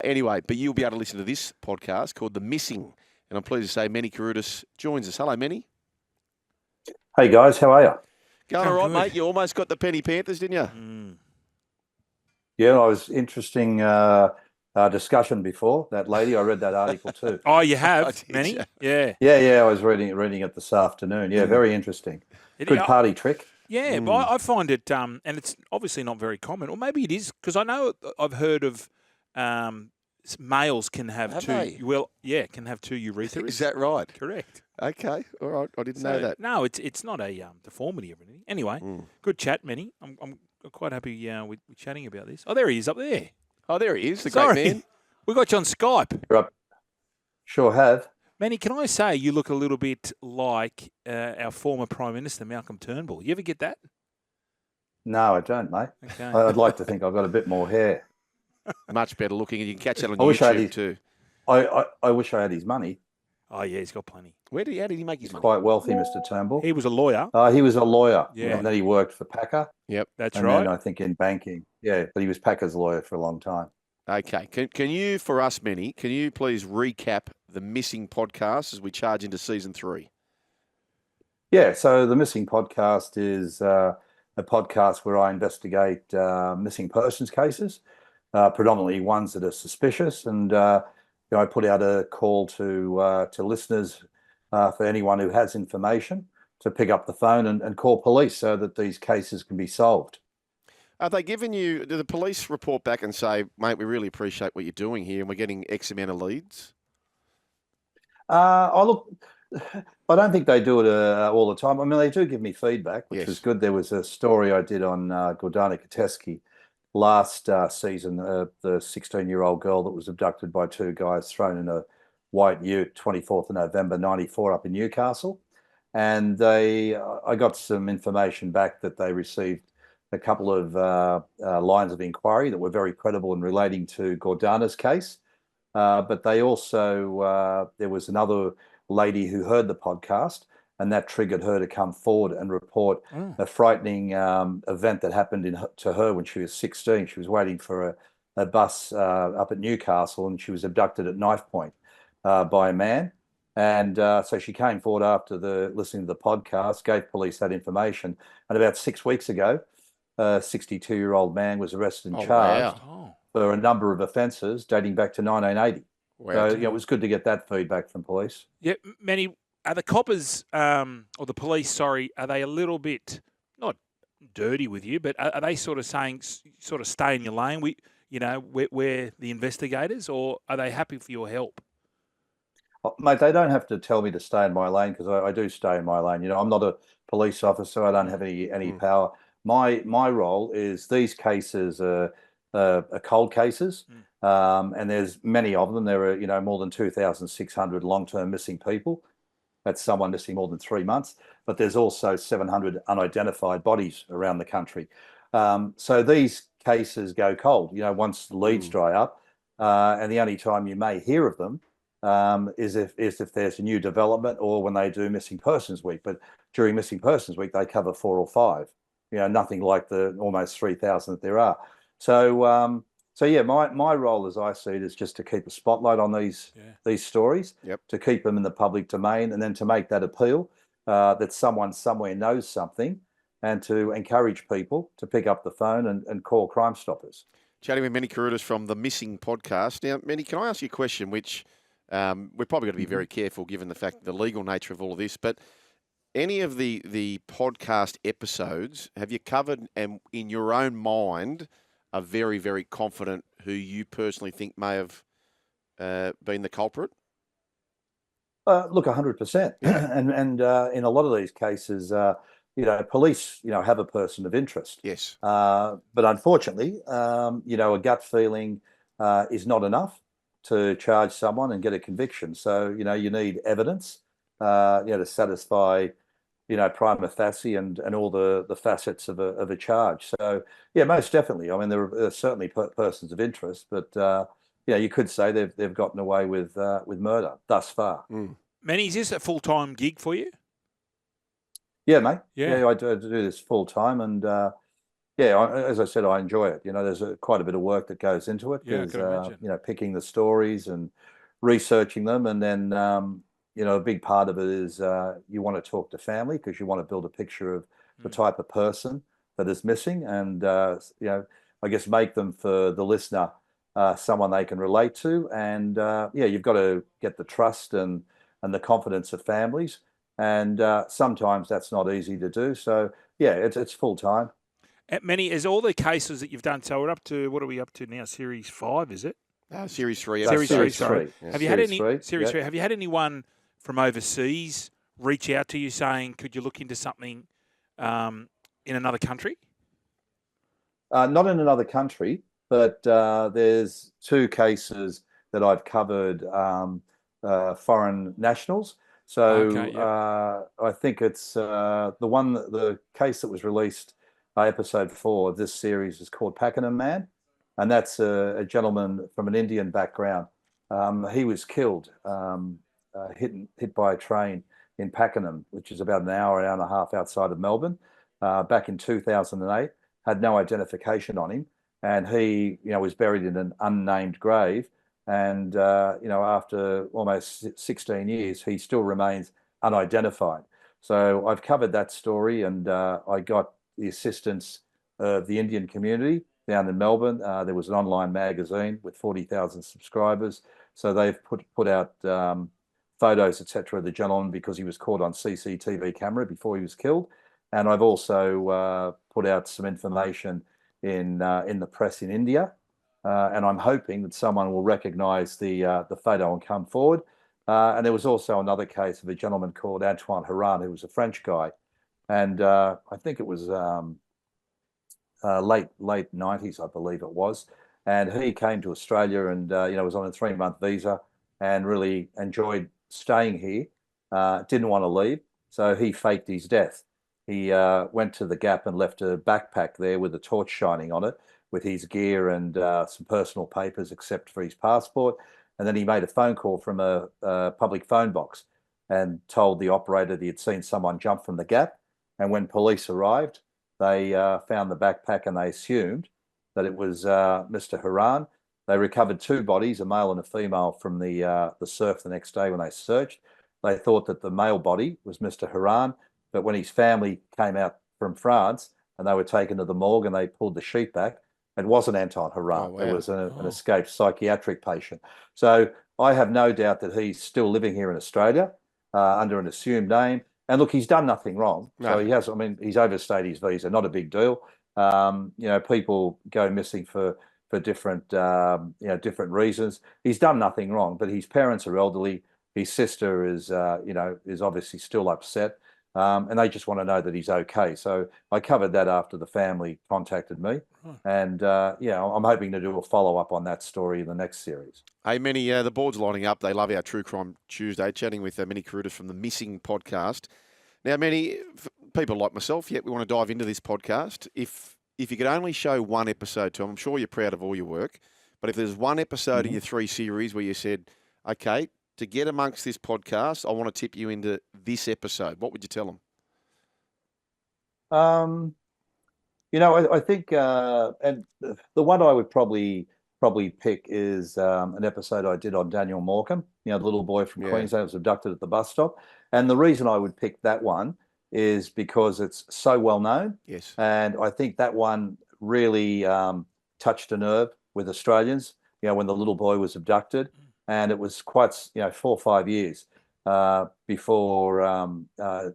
Anyway, but you'll be able to listen to this podcast called The Missing. And I'm pleased to say Meni Caroutas joins us. Hello, Meni. Hey, guys. How are you? Going all right, mate. You almost got the Penny Panthers, didn't you? Yeah, I was interesting discussion before. That lady, I read that article too. Oh, you have, Meni? Yeah. Yeah, I was reading it this afternoon. Yeah, very interesting. Good party trick. Yeah, but I find it, and it's obviously not very common, or maybe it is, because I know I've heard of males can have two. They? Well, yeah, can have two urethras. Is that right? Correct? Okay, all right. I didn't know that. No, it's not a deformity or anything. Anyway, good chat, Meni. I'm quite happy with chatting about this. Oh, there he is up there. Oh, there he is, the great man. We got you on Skype. You're up. Sure have. Meni, can I say you look a little bit like our former Prime Minister, Malcolm Turnbull? You ever get that? No, I don't, mate. Okay. I'd like to think I've got a bit more hair. Much better looking, and you can catch that on YouTube too. I wish I had his money. Oh, yeah, he's got plenty. How did he make his money? Quite wealthy, Mr. Turnbull. He was a lawyer. He was a lawyer. Yeah. And then he worked for Packer. Yep. That's and right. then I think in banking. Yeah, but he was Packer's lawyer for a long time. Okay. Can you, for us, Meni, can you please recap the Missing podcast as we charge into season 3? Yeah, so the Missing podcast is a podcast where I investigate missing persons cases, predominantly ones that are suspicious, and I put out a call to listeners for anyone who has information to pick up the phone and call police so that these cases can be solved. Are they giving you? Do the police report back and say, "Mate, we really appreciate what you're doing here, and we're getting X amount of leads"? I don't think they do it all the time. I mean, they do give me feedback, which was good. There was a story I did on Gordana Kateski last season, the 16-year-old girl that was abducted by two guys, thrown in a white ute, 24th of November, 94 up in Newcastle. And I got some information back that they received a couple of lines of inquiry that were very credible in relating to Gordana's case. But they also, there was another lady who heard the podcast, and that triggered her to come forward and report a frightening event that happened to her when she was 16. She was waiting for a bus up at Newcastle, and she was abducted at knife point by a man. And so she came forward after listening to the podcast, gave police that information. And about 6 weeks ago, a 62-year-old man was arrested and charged for a number of offences dating back to 1980. Wow. So it was good to get that feedback from police. Yeah, Meni, are the coppers, or the police, sorry, are they a little bit, not dirty with you, but are they sort of saying, sort of stay in your lane, we're the investigators, or are they happy for your help? Mate, they don't have to tell me to stay in my lane, because I do stay in my lane. I'm not a police officer. I don't have any power. My role is these cases are cold cases, and there's many of them. There are more than 2,600 long-term missing people. That's someone missing more than 3 months. But there's also 700 unidentified bodies around the country. So these cases go cold. Once the leads dry up, and the only time you may hear of them is if there's a new development or when they do Missing Persons Week. But during Missing Persons Week, they cover 4 or 5. Nothing like the almost 3,000 that there are. So yeah, my role, as I see it, is just to keep a spotlight on these stories, to keep them in the public domain, and then to make that appeal that someone somewhere knows something, and to encourage people to pick up the phone and call Crime Stoppers. Chatting with Meni Caroutas from the Missing podcast. Now, Meni, can I ask you a question, which we're probably got to be very careful given the fact the legal nature of all of this, but any of the podcast episodes, have you covered, and in your own mind, are very, very confident who you personally think may have been the culprit? Look, 100%. And in a lot of these cases, police, have a person of interest. Yes. But unfortunately, a gut feeling is not enough to charge someone and get a conviction. So, you need evidence, to satisfy, prima facie and all the facets of a charge. So, yeah, most definitely. I mean, there are certainly persons of interest, but you could say they've gotten away with murder thus far. Meni, is this a full-time gig for you? Yeah, mate. Yeah. I do this full time, and as I said, I enjoy it. There's quite a bit of work that goes into it. Yeah, I can imagine. Picking the stories and researching them, and then a big part of it is you want to talk to family because you want to build a picture of the type of person that is missing, and I guess make them, for the listener, someone they can relate to, and you've got to get the trust and the confidence of families, and sometimes that's not easy to do. So it's full time. Many, as all the cases that you've done, so we're up to, what are we up to now? Series 5, is it? Series 3. Series 3, sorry. Yeah. Have you had any Series 3? Have you had anyone from overseas reach out to you saying, could you look into something in another country? Not in another country, but there's 2 cases that I've covered, foreign nationals. So I think it's the case that was released, episode 4 of this series, is called Pakenham Man, and that's a gentleman from an Indian background. He was killed, hit by a train in Pakenham, which is about an hour and a half outside of Melbourne, back in 2008. Had no identification on him, and he was buried in an unnamed grave. And after almost 16 years, he still remains unidentified. So I've covered that story, and I got the assistance of the Indian community down in Melbourne. There was an online magazine with 40,000 subscribers. So they've put out photos, etc., of the gentleman, because he was caught on CCTV camera before he was killed. And I've also put out some information in the press in India. And I'm hoping that someone will recognise the photo and come forward. And there was also another case of a gentleman called Antoine Haran, who was a French guy. And I think it was late 90s, I believe it was. And he came to Australia and was on a 3-month visa and really enjoyed staying here. Didn't want to leave, so he faked his death. He went to the Gap and left a backpack there with a torch shining on it, with his gear and some personal papers, except for his passport. And then he made a phone call from a public phone box and told the operator that he had seen someone jump from the Gap. And when police arrived, they found the backpack and they assumed that it was Mr. Haran. They recovered 2 bodies, a male and a female, from the surf the next day when they searched. They thought that the male body was Mr. Haran, but when his family came out from France and they were taken to the morgue and they pulled the sheet back, it wasn't Anton Haran. Oh, wow. It was an escaped psychiatric patient. So I have no doubt that he's still living here in Australia under an assumed name. And look, he's done nothing wrong. No. So he has. I mean, he's overstayed his visa. Not a big deal. People go missing for different different reasons. He's done nothing wrong, but his parents are elderly. His sister is obviously still upset, and they just want to know that he's okay. So I covered that after the family contacted me, and I'm hoping to do a follow up on that story in the next series. Hey, Meni, the board's lining up. They love our True Crime Tuesday, chatting with Meni Caroutas from the Missing podcast. Now, Meni, people like myself, we want to dive into this podcast. If you could only show one episode to them, I'm sure you're proud of all your work, but if there's one episode of your 3 series where you said, okay, to get amongst this podcast, I want to tip you into this episode, what would you tell them? I think, and the one I would probably pick is an episode I did on Daniel Morecambe, the little boy from Queensland was abducted at the bus stop. And the reason I would pick that one is because it's so well known. Yes. And I think that one really touched a nerve with Australians, when the little boy was abducted. And it was quite, 4 or 5 years before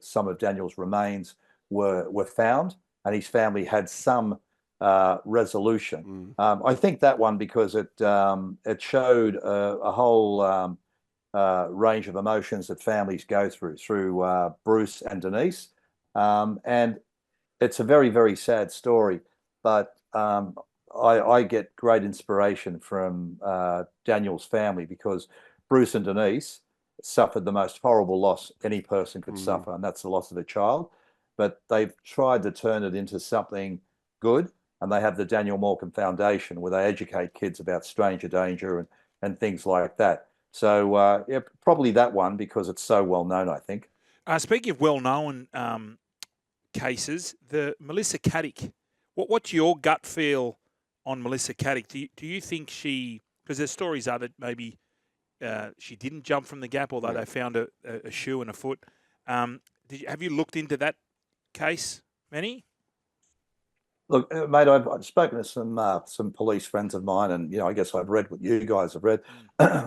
some of Daniel's remains were found, and his family had some resolution. I think that one because it showed a whole range of emotions that families go through Bruce and Denise, and it's a very, very sad story, but I get great inspiration from Daniel's family, because Bruce and Denise suffered the most horrible loss any person could suffer, and that's the loss of a child. But they've tried to turn it into something good, and they have the Daniel Morecambe Foundation where they educate kids about stranger danger and things like that. So probably that one because it's so well known, I think. Speaking of well known cases, the Melissa Caddick What's your gut feel on Melissa Caddick? Do you think she, because there's stories are that maybe she didn't jump from the gap, although they found a shoe and a foot. Have you looked into that case, Meni? Look, mate, I've spoken to some police friends of mine, and I guess I've read what you guys have read.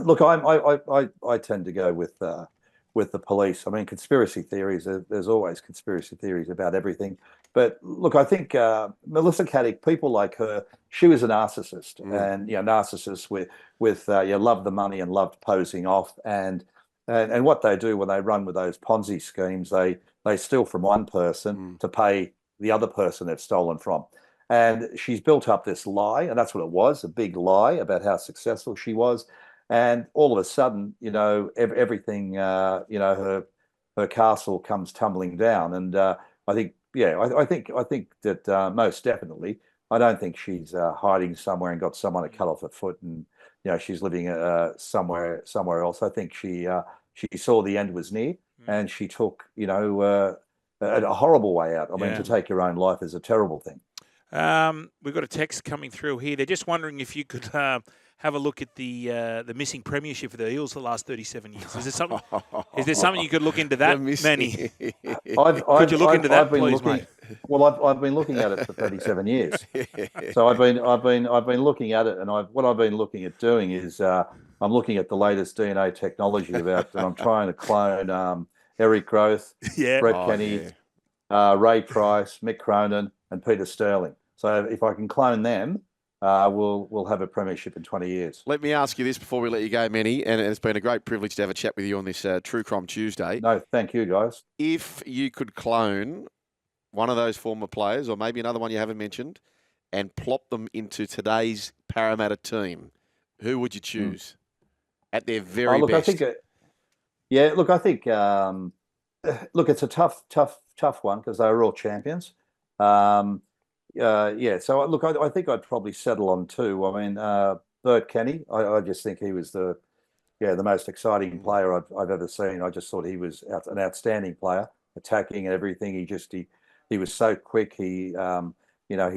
Look, I tend to go with the police. I mean, conspiracy theories. There's always conspiracy theories about everything. But look, I think Melissa Caddick, people like her, she was a narcissist, and narcissists with loved the money and loved posing off, and what they do when they run with those Ponzi schemes, they steal from one person to pay the other person they've stolen from. And she's built up this lie, and that's what it was, a big lie about how successful she was. And all of a sudden, everything, her castle comes tumbling down. And I think that most definitely, I don't think she's hiding somewhere and got someone to cut off her foot and, she's living somewhere else. I think she saw the end was near, and she took, a horrible way out. I mean, to take your own life is a terrible thing. We've got a text coming through here. They're just wondering if you could have a look at the missing premiership for the Eels the last 37 years. Is there something you could look into that, Meni? Could you look into that, please, mate? Well, I've been looking at it for 37 years. So I've been looking at it, and what I've been looking at doing is I'm looking at the latest DNA technology and I'm trying to clone Eric Groth, Brett Kenny, Ray Price, Mick Cronin, and Peter Sterling. So if I can clone them, we'll have a premiership in 20 years. Let me ask you this before we let you go, Meni, and it's been a great privilege to have a chat with you on this True Crime Tuesday. No, thank you, guys. If you could clone one of those former players, or maybe another one you haven't mentioned, and plop them into today's Parramatta team, who would you choose at their very best? I think look, it's a tough one because they were all champions. So look, I think I'd probably settle on two. I mean, Bert Kenny, I just think he was the most exciting player I've ever seen. I just thought he was an outstanding player, attacking and everything. He was so quick. He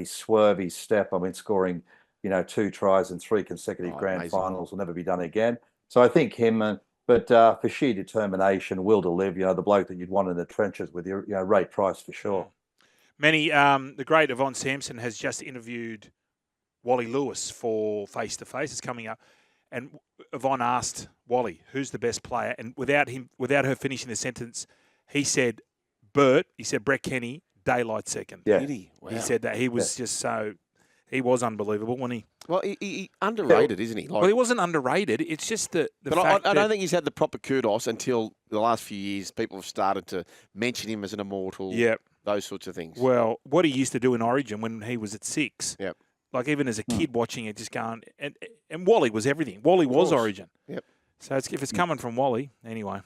swerve, his step. I mean, scoring 2 tries in 3 consecutive grand finals will never be done again. So I think him. But for sheer determination, will to live, the bloke that you'd want in the trenches with you, Ray Price for sure. Meni, the great Yvonne Sampson has just interviewed Wally Lewis for Face to Face. It's coming up, and Yvonne asked Wally, "Who's the best player?" And without her finishing the sentence, he said, "Bert." He said, "Brett Kenny, daylight second." Yeah, wow. He said that he was just so. He was unbelievable, wasn't he? Well, he underrated, isn't he? Well, he wasn't underrated. It's just the fact I don't think he's had the proper kudos until the last few years. People have started to mention him as an immortal. Yep. Those sorts of things. Well, what he used to do in Origin when he was at 6. Yep. Like even as a kid watching it, just going and Wally was everything. Wally was Origin. Yep. So if it's coming from Wally, anyway.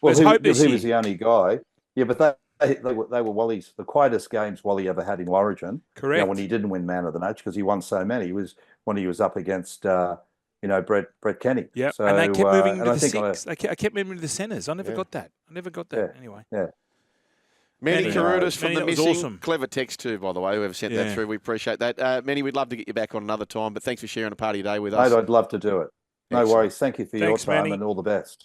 Well, he was the only guy. Yeah, but they were Wally's the quietest games Wally ever had in Origin. Correct. When he didn't win Man of the Match because he won so many. He was when he was up against Brett Kenny. Yeah. So, and they kept moving to the 6. I kept moving to the centres. I never got that. Anyway. Yeah. Meni Caroutas from Meni, the missing. awesome. Clever text too, by the way, whoever sent that through. We appreciate that. Meni, we'd love to get you back on another time, but thanks for sharing a party day with us. Mate, I'd love to do it. No worries. Thank you for your time, Meni. and all the best.